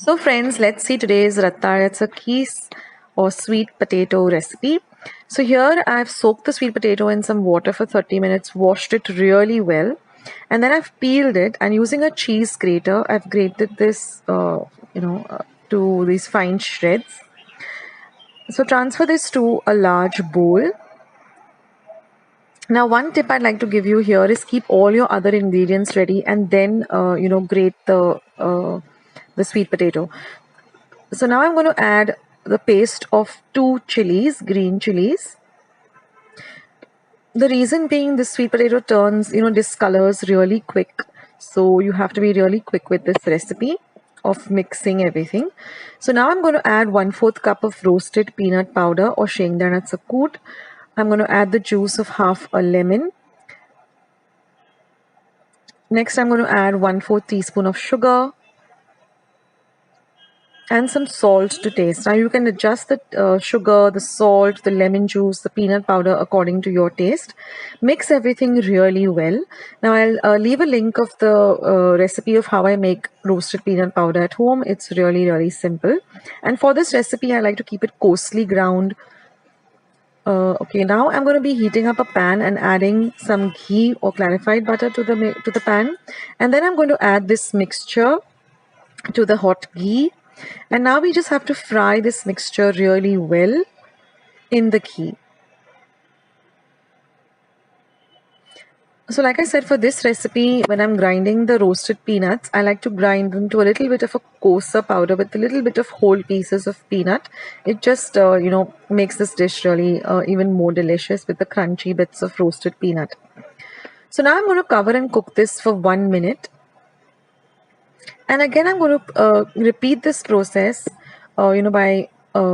So friends, let's see today's ratta. It's a kees or sweet potato recipe. So here I've soaked the sweet potato in some water for 30 minutes, washed it really well, and then I've peeled it, and using a cheese grater, I've grated this, to these fine shreds. So transfer this to a large bowl. Now, one tip I'd like to give you here is keep all your other ingredients ready, and then grate the sweet potato. So now I'm going to add the paste of 2 chilies, green chilies. The reason being this sweet potato turns, discolors really quick. So you have to be really quick with this recipe of mixing everything. So now I'm going to add 1/4 cup of roasted peanut powder or shengdana sakut. I'm going to add the juice of half a lemon. Next, I'm going to add 1/4 teaspoon of sugar and some salt to taste. Now you can adjust the sugar, the salt, the lemon juice, the peanut powder according to your taste. Mix everything really well. Now I'll leave a link of the recipe of how I make roasted peanut powder at home. It's really simple. And for this recipe, I like to keep it coarsely ground. Okay, now I'm going to be heating up a pan and adding some ghee or clarified butter to the pan, and then I'm going to add this mixture to the hot ghee. And now we just have to fry this mixture really well in the ghee. So like I said, for this recipe, when I'm grinding the roasted peanuts, I like to grind them to a little bit of a coarser powder with a little bit of whole pieces of peanut. It just, makes this dish really even more delicious with the crunchy bits of roasted peanut. So now I'm going to cover and cook this for 1 minute. And again, I'm going to repeat this process, by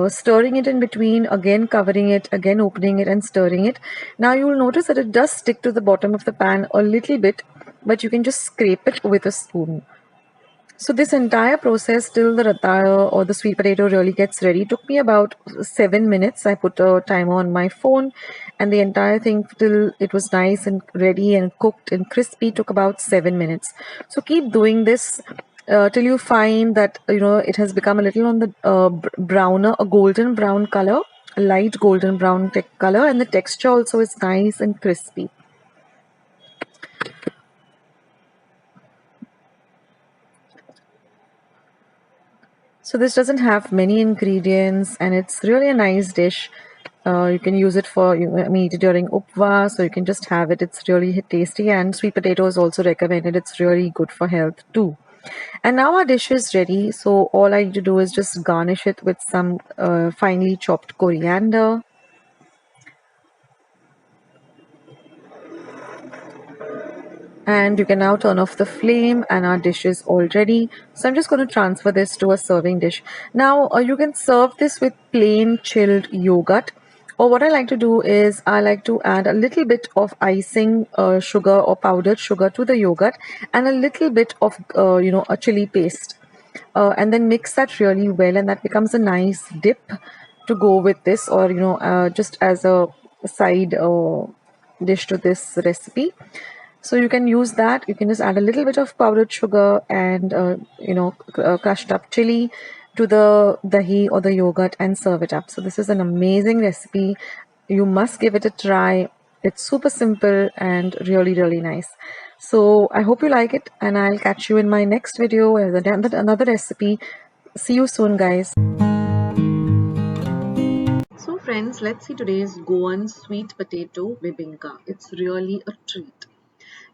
stirring it in between, again covering it, again opening it and stirring it. Now you will notice that it does stick to the bottom of the pan a little bit, but you can just scrape it with a spoon. So this entire process till the ratta or the sweet potato really gets ready took me about 7 minutes. I put a timer on my phone, and the entire thing till it was nice and ready and cooked and crispy took about 7 minutes. So keep doing this till you find that it has become a little on the browner, a golden brown color, a light golden brown color, and the texture also is nice and crispy. So this doesn't have many ingredients, and it's really a nice dish. You can use it for eat it during upvas, so you can just have it. It's really tasty, and sweet potato is also recommended. It's really good for health too. And now our dish is ready. So all I need to do is just garnish it with some finely chopped coriander. And you can now turn off the flame, and our dish is all ready. So I'm just going to transfer this to a serving dish. Now you can serve this with plain chilled yogurt, or what I like to do is I like to add a little bit of icing sugar or powdered sugar to the yogurt, and a little bit of a chili paste, and then mix that really well, and that becomes a nice dip to go with this, or just as a side dish to this recipe. So you can use that. You can just add a little bit of powdered sugar and crushed up chili to the dahi or the yogurt and serve it up. So this is an amazing recipe. You must give it a try. It's super simple and really nice. So I hope you like it, and I'll catch you in my next video with another recipe. See you soon, guys. So friends, let's see today's Goan sweet potato bibinka. It's really a treat.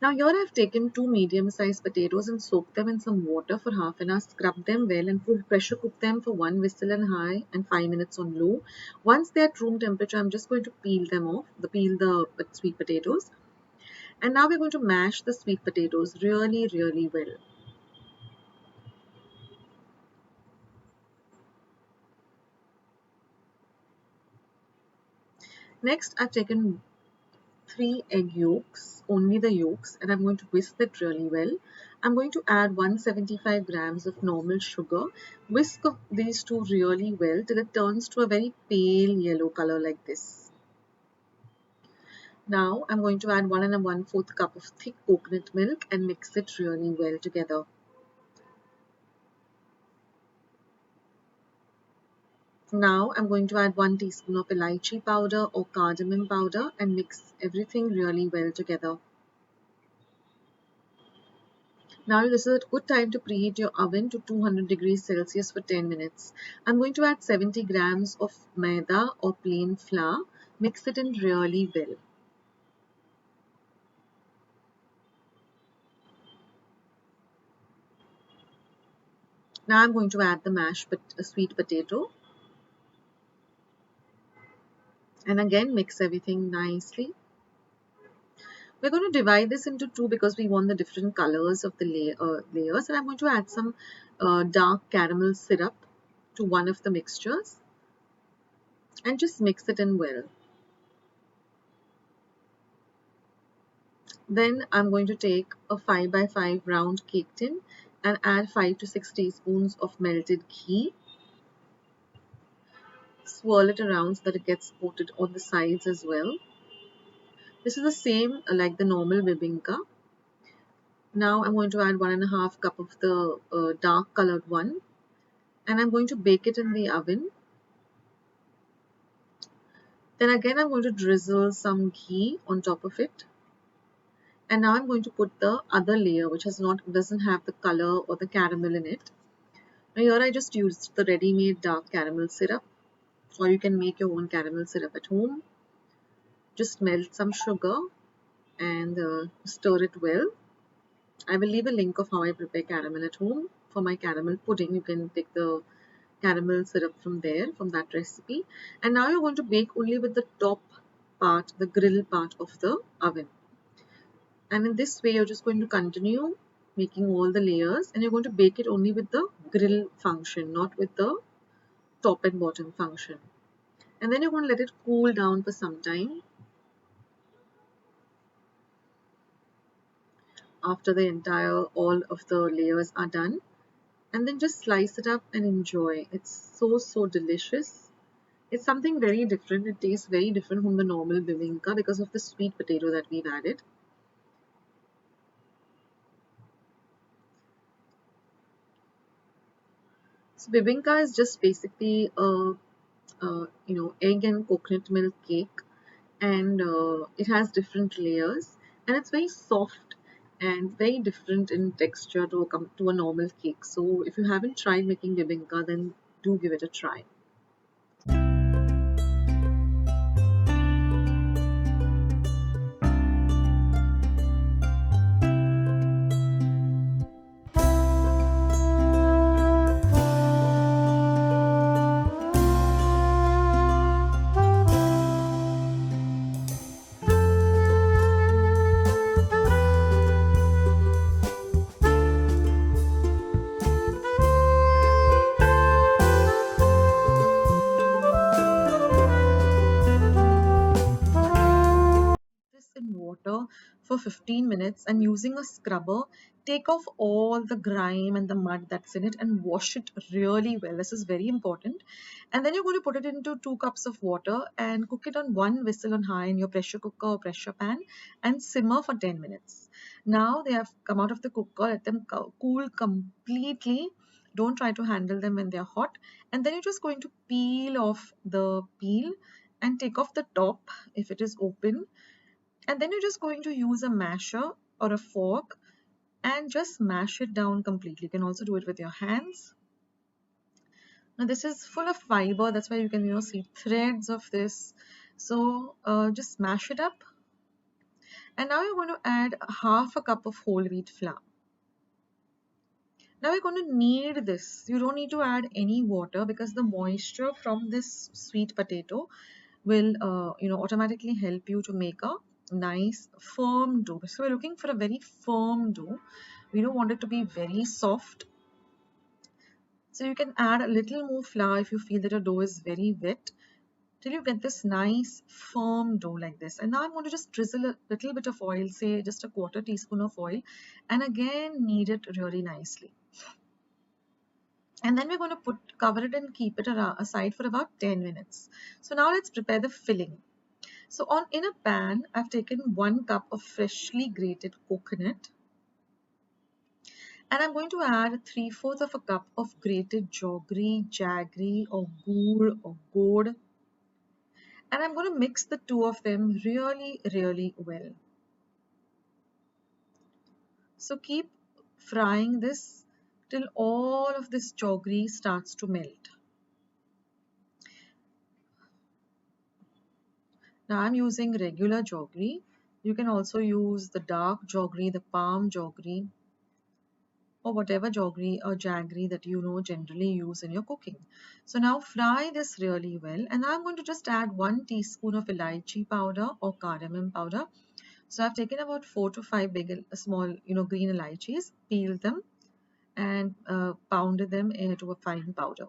Now here I've taken 2 medium-sized potatoes and soaked them in some water for half an hour, scrubbed them well and pressure cook them for 1 whistle on high and 5 minutes on low. Once they're at room temperature, I'm just going to peel them off, peel the sweet potatoes. And now we're going to mash the sweet potatoes really well. Next, I've taken 3 egg yolks, only the yolks, and I'm going to whisk that really well. I'm going to add 175 grams of normal sugar. Whisk these two really well till it turns to a very pale yellow color like this. Now I'm going to add 1 1/4 cup of thick coconut milk and mix it really well together. Now I'm going to add 1 teaspoon of elaichi powder or cardamom powder and mix everything really well together. Now this is a good time to preheat your oven to 200 degrees Celsius for 10 minutes. I'm going to add 70 grams of maida or plain flour. Mix it in really well. Now I'm going to add the mashed sweet potato and again mix everything nicely. We're going to divide this into two because we want the different colors of the layers, and I'm going to add some dark caramel syrup to one of the mixtures and just mix it in well. Then I'm going to take a 5 by 5 round cake tin and add 5 to 6 teaspoons of melted ghee. Swirl it around so that it gets coated on the sides as well. This is the same like the normal bibinka. Now I'm going to add 1.5 cup of the dark colored one, and I'm going to bake it in the oven. Then again I'm going to drizzle some ghee on top of it. And now I'm going to put the other layer which doesn't have the color or the caramel in it. Now here I just used the ready-made dark caramel syrup, or you can make your own caramel syrup at home. Just melt some sugar and stir it well. I will leave a link of how I prepare caramel at home. For my caramel pudding, you can take the caramel syrup from there, from that recipe. And now you're going to bake only with the top part, the grill part of the oven. And in this way, you're just going to continue making all the layers, and you're going to bake it only with the grill function, not with the top and bottom function. And then you're going to let it cool down for some time after all of the layers are done. And then just slice it up and enjoy. It's so delicious. It's something very different. It tastes very different from the normal bibinka because of the sweet potato that we've added. So bibinka is just basically a egg and coconut milk cake, and it has different layers, and it's very soft and very different in texture to a normal cake. So if you haven't tried making bibinka, then do give it a try. This in water for 15 minutes, and using a scrubber, take off all the grime and the mud that's in it and wash it really well. This is very important. And then you're going to put it into 2 cups of water and cook it on 1 whistle on high in your pressure cooker or pressure pan and simmer for 10 minutes. Now they have come out of the cooker, let them cool completely. Don't try to handle them when they're hot. And then you're just going to peel off the peel and take off the top if it is open, and then you're just going to use a masher or a fork and just mash it down completely. You can also do it with your hands. Now this is full of fiber, that's why you can see threads of this. So just mash it up, and now you're going to add half a cup of whole wheat flour. Now we're going to knead this. You don't need to add any water because the moisture from this sweet potato will automatically help you to make a nice firm dough. So we're looking for a very firm dough. We don't want it to be very soft. So you can add a little more flour if you feel that your dough is very wet, till you get this nice firm dough like this. And now I'm going to just drizzle a little bit of oil, say just a quarter teaspoon of oil, and again knead it really nicely. And then we're going to cover it and keep it aside for about 10 minutes. So now let's prepare the filling. So in a pan, I've taken 1 cup of freshly grated coconut, And I'm going to add 3/4 of a cup of grated jaggery or gur or goad. And I'm going to mix the two of them really, really well. So keep frying this till all of this jaggery starts to melt. Now I'm using regular jaggery. You can also use the dark jaggery, the palm jaggery, or whatever jaggery that you know generally use in your cooking. So now fry this really well, and I'm going to just add 1 teaspoon of elaichi powder or cardamom powder. So I've taken about 4 to 5 big small green elaichis, peeled them and pounded them into a fine powder.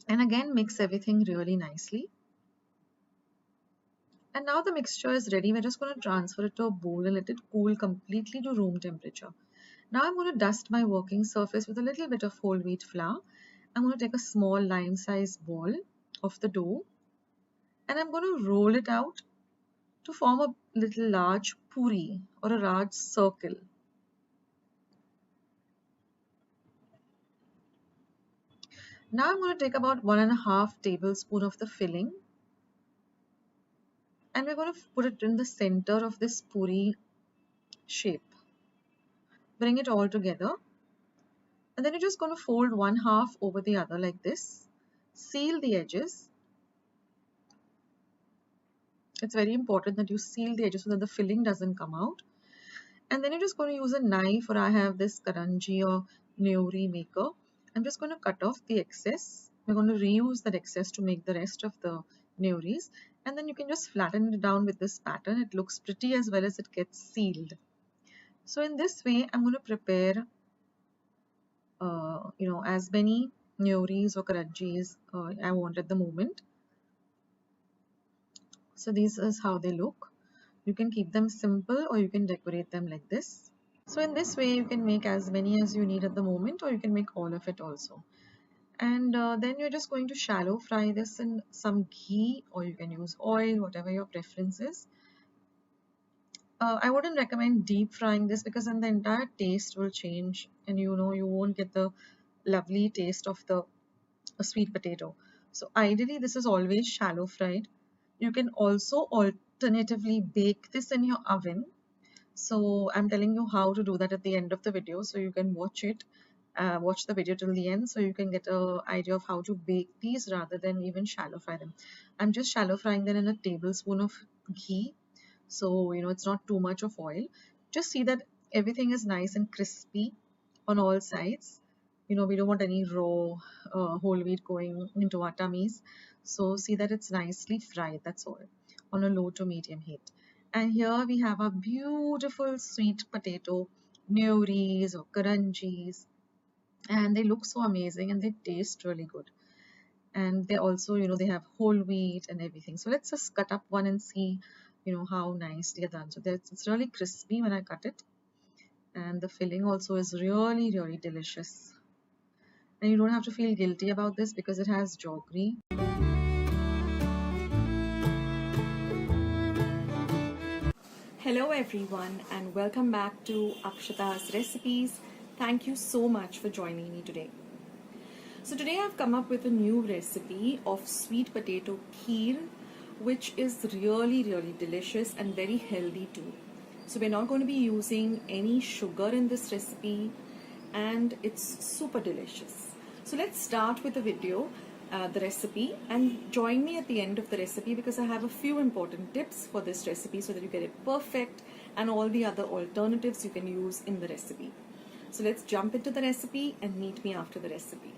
And again mix everything really nicely. And now the mixture is ready. We're just going to transfer it to a bowl and let it cool completely to room temperature. Now I'm going to dust my working surface with a little bit of whole wheat flour. I'm going to take a small lime-sized ball of the dough and I'm going to roll it out to form a little large puri or a large circle. Now I'm going to take about 1.5 tablespoons of the filling and we're going to put it in the center of this puri shape. Bring it all together. And then you're just going to fold one half over the other like this. Seal the edges. It's very important that you seal the edges so that the filling doesn't come out. And then you're just going to use a knife, or I have this karanji or neuri maker. I'm just going to cut off the excess. We're going to reuse that excess to make the rest of the neuris. And then you can just flatten it down with this pattern. It looks pretty as well as it gets sealed. So in this way, I'm going to prepare as many neuris or karanjis I want at the moment. So these is how they look. You can keep them simple or you can decorate them like this. So in this way you can make as many as you need at the moment, or you can make all of it also. And then you're just going to shallow fry this in some ghee, or you can use oil, whatever your preference is. I wouldn't recommend deep frying this because then the entire taste will change and you won't get the lovely taste of the sweet potato. So ideally this is always shallow fried. You can also alternatively bake this in your oven. So I'm telling you how to do that at the end of the video, so you can watch the video till the end so you can get an idea of how to bake these rather than even shallow fry them. I'm just shallow frying them in a tablespoon of ghee, so it's not too much of oil. Just see that everything is nice and crispy on all sides. We don't want any raw whole wheat going into our tummies. So see that it's nicely fried, that's all, on a low to medium heat. And here we have a beautiful sweet potato neuris or karanjis, and they look so amazing and they taste really good. And they also, they have whole wheat and everything. So let's just cut up one and see, how nice they're done. So it's really crispy when I cut it, and the filling also is really, really delicious. And you don't have to feel guilty about this because it has jaggery. Hello everyone and welcome back to Akshata's Recipes. Thank you so much for joining me today. So today I've come up with a new recipe of sweet potato kheer, which is really, really delicious and very healthy too. So we're not going to be using any sugar in this recipe and it's super delicious. So let's start with the video, the recipe, and join me at the end of the recipe because I have a few important tips for this recipe so that you get it perfect and all the other alternatives you can use in the recipe. So let's jump into the recipe and meet me after the recipe.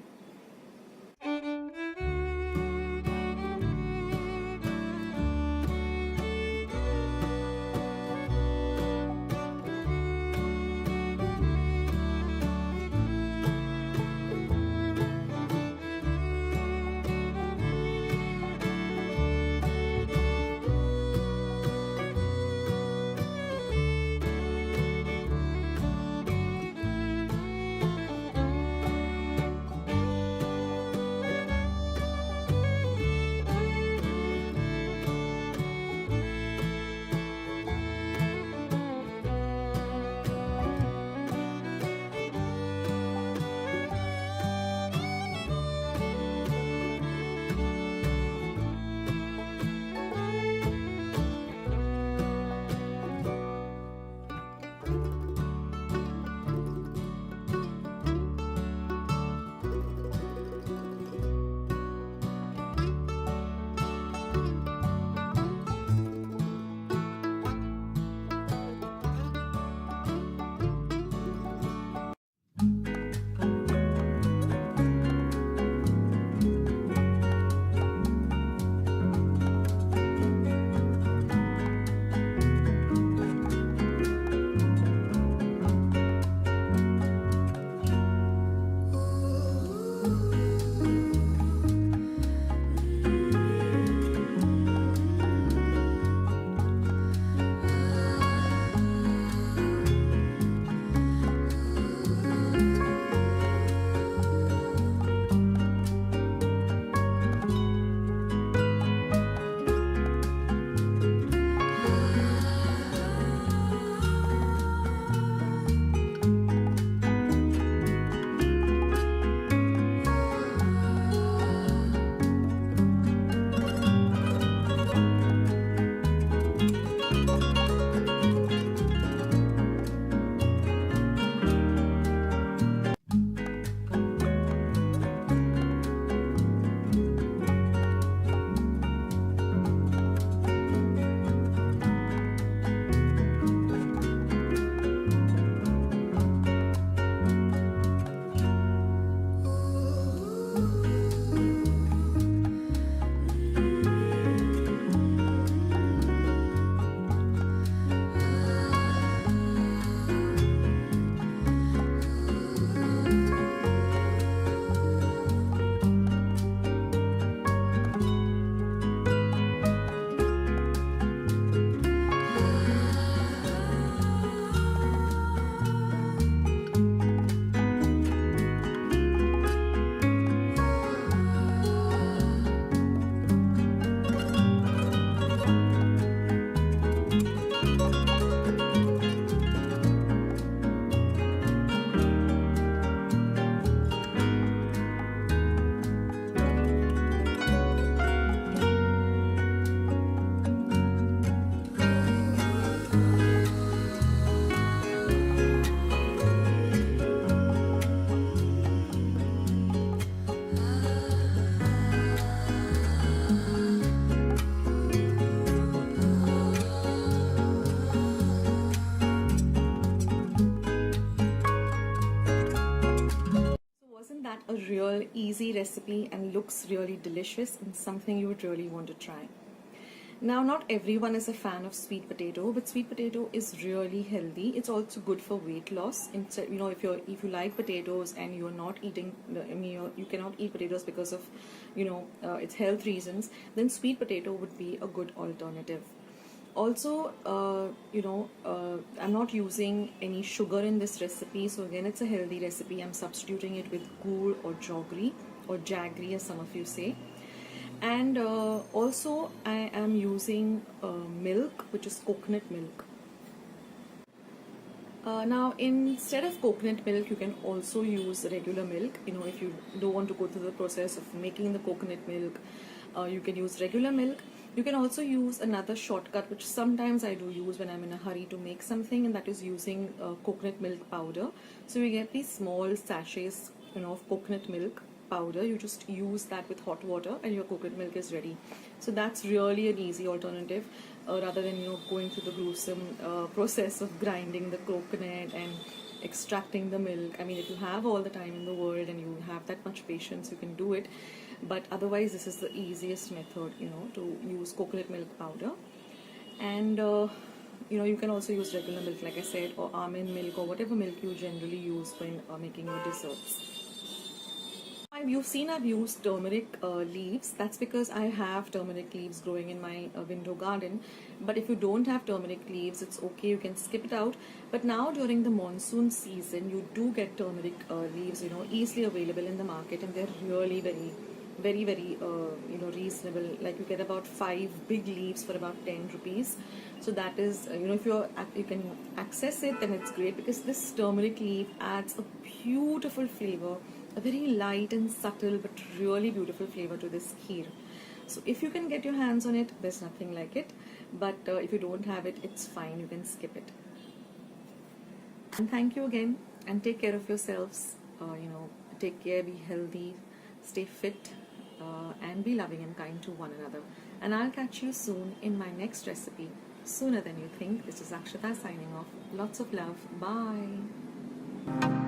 a real easy recipe and looks really delicious and something you would really want to try. Now, not everyone is a fan of sweet potato, but sweet potato is really healthy. It's also good for weight loss. Instead, if you like potatoes and you're not eating, you cannot eat potatoes because of, it's health reasons. Then sweet potato would be a good alternative. Also, I'm not using any sugar in this recipe, so again, it's a healthy recipe. I'm substituting it with gur or jaggery, as some of you say. And also I am using milk, which is coconut milk. Now, instead of coconut milk, you can also use regular milk. If you don't want to go through the process of making the coconut milk, you can use regular milk. You can also use another shortcut, which sometimes I do use when I'm in a hurry to make something, and that is using coconut milk powder. So you get these small sachets, of coconut milk powder. You just use that with hot water and your coconut milk is ready. So that's really an easy alternative, rather than going through the gruesome process of grinding the coconut and extracting the milk. I mean, if you have all the time in the world and you have that much patience, you can do it, but otherwise this is the easiest method, to use coconut milk powder. And you can also use regular milk, like I said, or almond milk, or whatever milk you generally use when making your desserts. You've seen I've used turmeric leaves. That's because I have turmeric leaves growing in my window garden. But if you don't have turmeric leaves, it's okay, you can skip it out. But now during the monsoon season, you do get turmeric leaves, easily available in the market, and they're really very, very reasonable. Like you get about 5 big leaves for about 10 rupees. So that is, if you can access it, then it's great, because this turmeric leaf adds a beautiful flavor, a very light and subtle but really beautiful flavor to this kheer. So if you can get your hands on it, there's nothing like it. But if you don't have it, it's fine, you can skip it. And thank you again, and take care of yourselves. Take care, be healthy, stay fit, and be loving and kind to one another. And I'll catch you soon in my next recipe, sooner than you think. This is Akshata signing off. Lots of love. Bye.